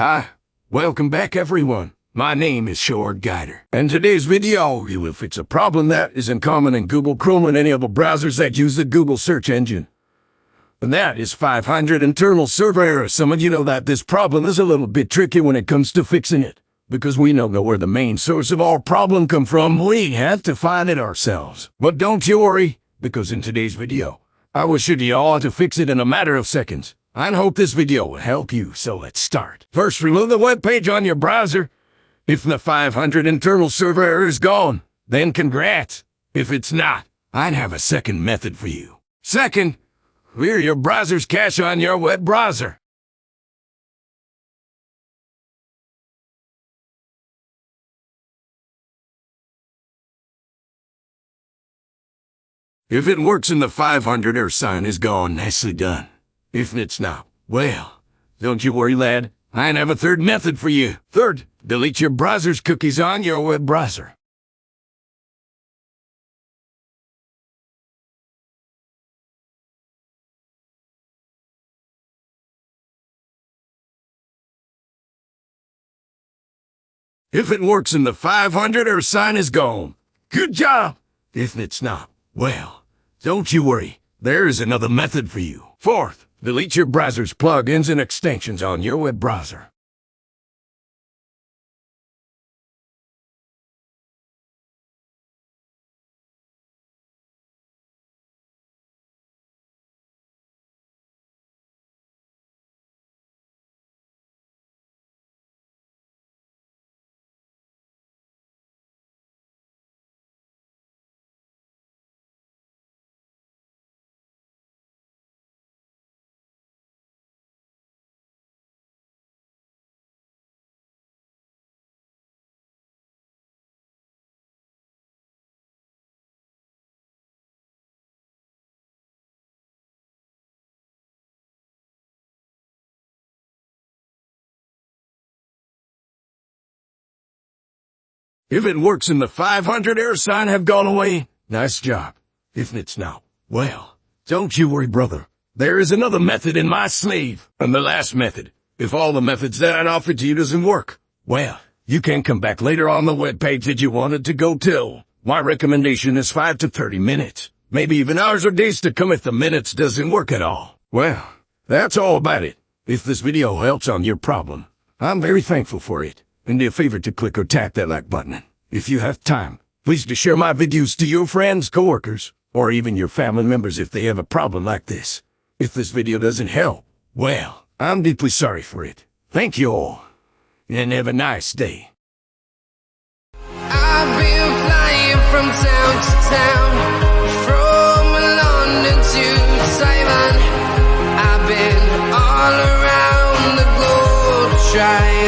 Hi, welcome back everyone. My name is Short Guider, and today's video will fix a problem that isn't common in Google Chrome and any other browsers that use the Google search engine. And that is 500 internal server errors. Some of you know that this problem is a little bit tricky when it comes to fixing it, because we don't know where the main source of our problem come from. We have to find it ourselves. But don't you worry, because in today's video, I will show you all how to fix it in a matter of seconds. I hope this video will help you, so let's start. First, remove the web page on your browser. If the 500 internal server error is gone, then congrats. If it's not, I'd have a second method for you. Second, clear your browser's cache on your web browser. If it works and the 500 error sign is gone, nicely done. If it's not, well, don't you worry, lad. I have a third method for you. Third, delete your browser's cookies on your web browser. If it works and the 500 error sign is gone, good job. If it's not, well, don't you worry. There is another method for you. Fourth, delete your browser's plugins and extensions on your web browser. If it works and the 500 error sign have gone away, nice job. If it's not, well, don't you worry, brother. There is another method in my sleeve. And the last method, if all the methods that I offered to you doesn't work, well, you can come back later on the web page that you wanted to go to. My recommendation is 5 to 30 minutes, maybe even hours or days to come if the minutes doesn't work at all. Well, that's all about it. If this video helps on your problem, I'm very thankful for it. And do a favor to click or tap that like button. If you have time, please do share my videos to your friends, coworkers, or even your family members if they have a problem like this. If this video doesn't help, well, I'm deeply sorry for it. Thank you all, and have a nice day. I've been flying from town to town, from London to Taiwan. I've been all around the globe trying